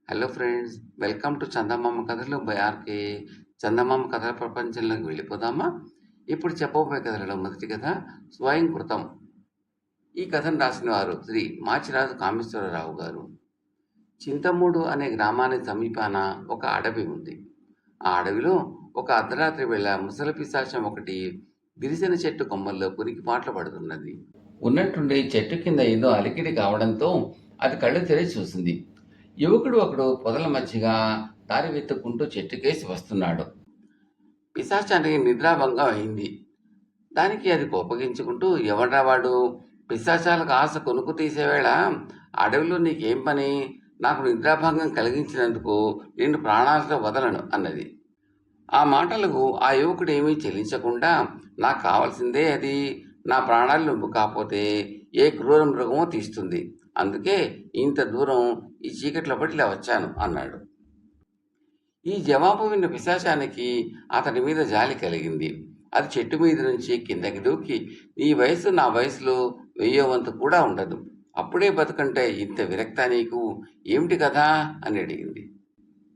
Hello friends, welcome to చందమామ కథలు by RK. చందమామ కథల ప్రపంచంలోకి వెళ్ళిపోదామా? ఇప్పుడు చెప్పబోయే కథలలో మొదటి కథ స్వయం కృతం. ఈ కథను రాసిన వారు శ్రీ మాచిరాజు కామేశ్వరరావు గారు. చింతమూడు అనే గ్రామానికి సమీపాన ఒక అడవి ఉంది. ఆ అడవిలో ఒక అర్ధరాత్రి వేళ ముసలి పిశాచం ఒకటి గిరిజన చెట్టు కొమ్మల్లో కునికి పాటలు పడుతున్నది. ఉన్నట్టుండి చెట్టు కింద ఏదో అలికిడి కావడంతో అది కళ్ళు తెరిచి చూసింది. యువకుడు ఒకడు పొదల మధ్యగా దారి వెతుక్కుంటూ చెట్టుకేసి వస్తున్నాడు. పిశాచానికి నిద్రాభంగం అయింది. దానికి అది కోపగించుకుంటూ, ఎవడ్రా వాడు? పిశాచాలకు ఆశ కొనుక్కు తీసేవేళ అడవిలో నీకేం పని? నాకు నిద్రాభంగం కలిగించినందుకు నిన్ను ప్రాణాలతో వదలను అన్నది. ఆ మాటలకు ఆ యువకుడు ఏమీ చెల్లించకుండా, నాకు కావాల్సిందే అది. నా ప్రాణాలు నువ్వు కాకపోతే ఏ క్రూర మృగమో తీస్తుంది. అందుకే ఇంత దూరం ఈ చీకట్లో పడి ఇలా వచ్చాను అన్నాడు. ఈ జవాబు విన్న పిశాచానికి అతని మీద జాలి కలిగింది. అది చెట్టు మీద నుంచి కిందకి దూకి, నీ వయసు నా వయసులో 1000వ వంతు కూడా ఉండదు. అప్పుడే బతుకంటే ఇంత విరక్త నీకు ఏమిటి కదా అని అడిగింది.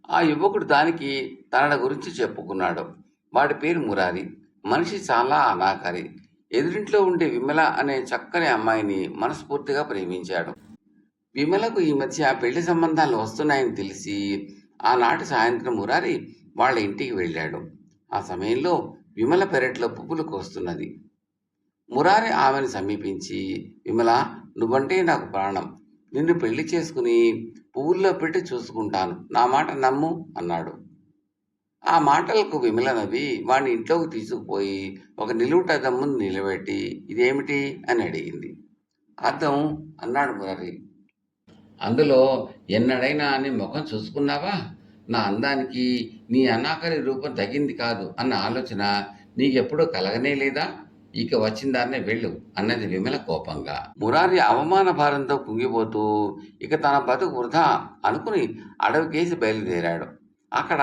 ఆ యువకుడు దానికి తన గురించి చెప్పుకున్నాడు. వాడి పేరు మురారి. మనిషి చాలా అనాకారి. ఎదురింట్లో ఉండే విమల అనే చక్కని అమ్మాయిని మనస్ఫూర్తిగా ప్రేమించాడు. విమలకు ఈ మధ్య పెళ్లి సంబంధాలు వస్తున్నాయని తెలిసి ఆనాటి సాయంత్రం మురారి వాళ్ళ ఇంటికి వెళ్ళాడు. ఆ సమయంలో విమల పెరట్లో పువ్వులు కోస్తున్నది. మురారి ఆమెను సమీపించి, విమల, నువ్వంటే నాకు ప్రాణం. నిన్ను పెళ్లి చేసుకుని పువ్వుల్లో పెట్టి చూసుకుంటాను. నా మాట నమ్ము అన్నాడు. ఆ మాటలకు విమల నవ్వి వాడిని ఇంట్లోకి తీసుకుపోయి ఒక నిలువుటద్దం ముందు నిలబెట్టి, ఇదేమిటి అని అడిగింది. అద్దం అన్నాడు మురారి. అందులో ఎన్నడైనా నీ ముఖం చూసుకున్నావా? నా అందానికి నీ అనాకరి రూపం తగింది కాదు అన్న ఆలోచన నీకెప్పుడూ కలగనే లేదా? ఇక వచ్చిందాన్నే వెళ్ళు అన్నది విమల కోపంగా. మురారి అవమాన భారంతో కుంగిపోతూ ఇక తన బతుకు వృధా అనుకుని అడవికేసి బయలుదేరాడు. అక్కడ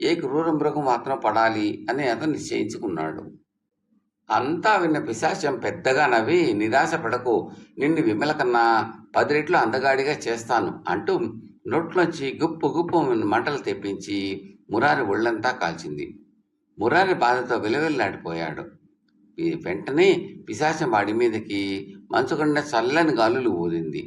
ఏ క్రూర మృగం మాత్రం పడాలి అని అతను నిశ్చయించుకున్నాడు. అంతా విన్న పిశాచం పెద్దగా నవ్వి, నిరాశపడకు, నిన్ను విమల కన్నా 10 రెట్లు అందగాడిగా చేస్తాను అంటూ నోట్లోంచి గుప్పు గుప్పు మంటలు తెప్పించి మురారి ఒళ్ళంతా కాల్చింది. మురారి బాధతో విలవిల్లాడిపోయాడు. వెంటనే పిశాచం వాడి మీదకి మంచుకొండ చల్లని గాలులు ఊరింది.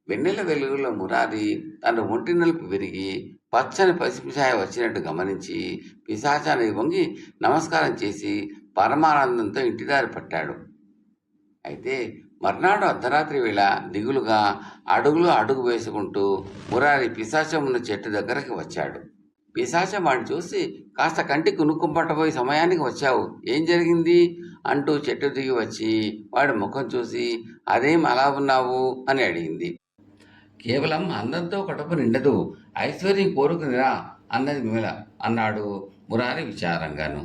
వెన్నెల వెలుగులో మురారి తన ఒంటి నలుపు విరిగి పచ్చని పసిపిశాయ వచ్చినట్టు గమనించి పిశాచానికి వంగి నమస్కారం చేసి పరమానందంతో ఇంటిదారి పట్టాడు. అయితే మర్నాడు అర్ధరాత్రి వేళ దిగులుగా అడుగులో అడుగు వేసుకుంటూ మురారి పిశాచం ఉన్న చెట్టు దగ్గరకు వచ్చాడు. పిశాచం వాడిని చూసి, కాస్త కంటి కునుక్కుంపట్టబోయే సమయానికి వచ్చావు, ఏం జరిగింది అంటూ చెట్టు దిగి వచ్చి వాడి ముఖం చూసి, అదేం అలా ఉన్నావు అని అడిగింది. కేవలం అందంతో కడుపు నిండదు, ఐశ్వర్యం కోరుకునిరా అన్నది విమల అన్నాడు మురారి విచారంగాను.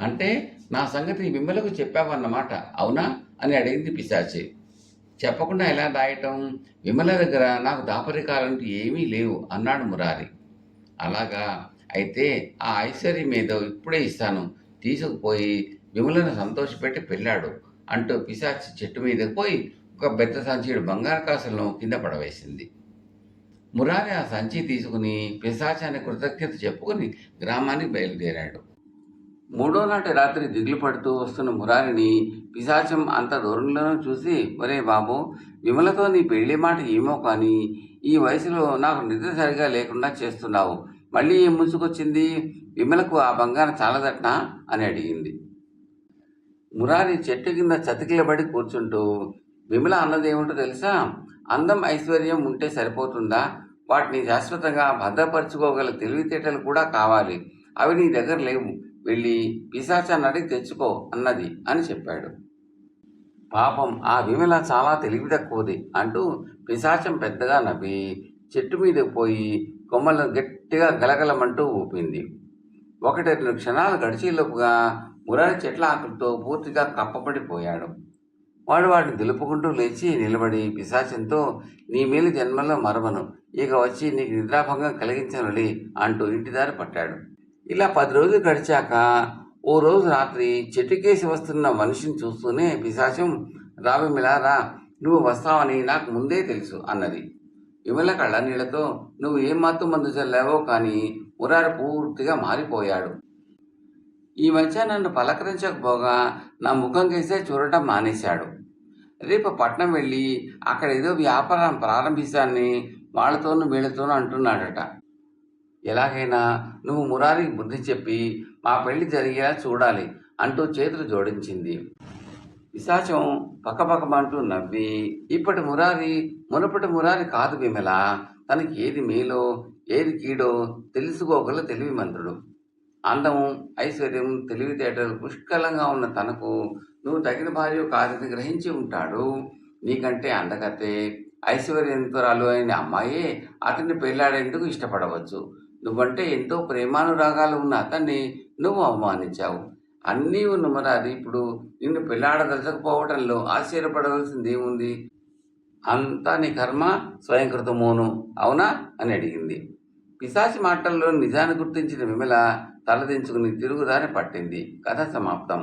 అంటే నా సంగతి విమలకు చెప్పావన్నమాట, అవునా అని అడిగింది పిశాచి. చెప్పకుండా ఎలా దాయటం? విమల దగ్గర నాకు దాపరికాలంటూ ఏమీ లేవు అన్నాడు మురారి. అలాగా, అయితే ఆ ఐశ్వర్యం ఏదో ఇప్పుడే ఇస్తాను, తీసుకుపోయి విమలను సంతోషపెట్టి పెళ్ళాడు అంటూ పిశాచి చెట్టు మీదకి పోయి ఒక పెద్ద సంచిడు బంగారు కాసులను కింద పడవేసింది. మురారి ఆ సంచి తీసుకుని పిశాచాన్ని కృతజ్ఞత చెప్పుకుని గ్రామానికి బయలుదేరాడు. 3వ నాటి రాత్రి దిగులు పడుతూ వస్తున్న మురారిని పిశాచం అంత దూరంలోనూ చూసి, ఒరే బాబు, విమలతో నీ పెళ్లి మాట ఏమో కానీ ఈ వయసులో నాకు నిద్ర సరిగా లేకుండా చేస్తున్నావు. మళ్ళీ ఏం ముంచుకొచ్చింది? విమలకు ఆ బంగారం చాలదట్నా అని అడిగింది. మురారి చెట్టు కింద చతికిలబడి కూర్చుంటూ, విమల అన్నదేమిటో తెలుసా? అందం ఐశ్వర్యం ఉంటే సరిపోతుందా? వాటిని శాశ్వతంగా భద్రపరచుకోగల తెలివితేటలు కూడా కావాలి. అవి నీ దగ్గర లేవు. వెళ్ళి పిశాచాన్ని అడిగి తెచ్చుకో అన్నది అని చెప్పాడు. పాపం ఆ విమల చాలా తెలివి తక్కువది అంటూ పిశాచం పెద్దగా నవ్వి చెట్టు మీదకి పోయి కొమ్మలను గట్టిగా గలగలమంటూ ఊపింది. 1-2 క్షణాలు గడిచేలోపుగా మురారి చెట్ల ఆకులతో పూర్తిగా కప్పబడిపోయాడు. వాటిని దులుపుకుంటూ లేచి నిలబడి పిశాచంతో, నీ మేలు జన్మలో మరవను, ఇక వచ్చి నీకు నిద్రాభంగం కలిగించనులే అంటూ ఇంటిదారి పట్టాడు. ఇలా 10 రోజులు గడిచాక ఓ రోజు రాత్రి చెట్టుకేసి వస్తున్న మనిషిని చూస్తూనే పిశాచం, రా విమల రా, నువ్వు వస్తావని నాకు ముందే తెలుసు అన్నది. విమల కళ్ళనీళ్లతో నువ్వు ఏం మత్తు మందు చల్లావో కానీ మురారి పూర్తిగా మారిపోయాడు. ఈ మధ్య నన్ను పలకరించకపోగా నా ముఖం కేసే చూడటం మానేశాడు. రేపు పట్నం వెళ్ళి అక్కడ ఏదో వ్యాపారం ప్రారంభిస్తానని వాళ్ళతోనూ వీళ్ళతోనూ అంటున్నాడట. ఎలాగైనా నువ్వు మురారికి బుద్ధి చెప్పి మా పెళ్లి జరిగేలా చూడాలి అంటూ చేతులు జోడించింది. పిశాచం పక్కపక్కమంటూ నవ్వి, ఇప్పటి మురారి మునుపటి మురారి కాదు విమల. తనకి ఏది మేలో ఏది కీడో తెలుసుకోగల తెలివిమంతుడు. అందం, ఐశ్వర్యం, తెలివితేటలు పుష్కలంగా ఉన్న తనకు నువ్వు తగిన భార్య కాదని గ్రహించి ఉంటాడు. నీకంటే అందగతే ఐశ్వర్యంతురాలు అయిన అమ్మాయే అతన్ని పెళ్లాడేందుకు ఇష్టపడవచ్చు. నువ్వంటే ఎంతో ప్రేమానురాగాలు ఉన్న అతన్ని నువ్వు అవమానించావు. అన్నీ ఉన్న మురారి ఇప్పుడు నిన్ను పెళ్లాడదలచకపోవడంలో ఆశ్చర్యపడవలసింది ఏముంది? అంతా నీ కర్మ స్వయంకృతమోను, అవునా అని అడిగింది. పిశాచి మాటల్లో నిజాన్ని గుర్తించిన విమల తలదించుకుని తిరుగుదారి పట్టింది. కథ సమాప్తం.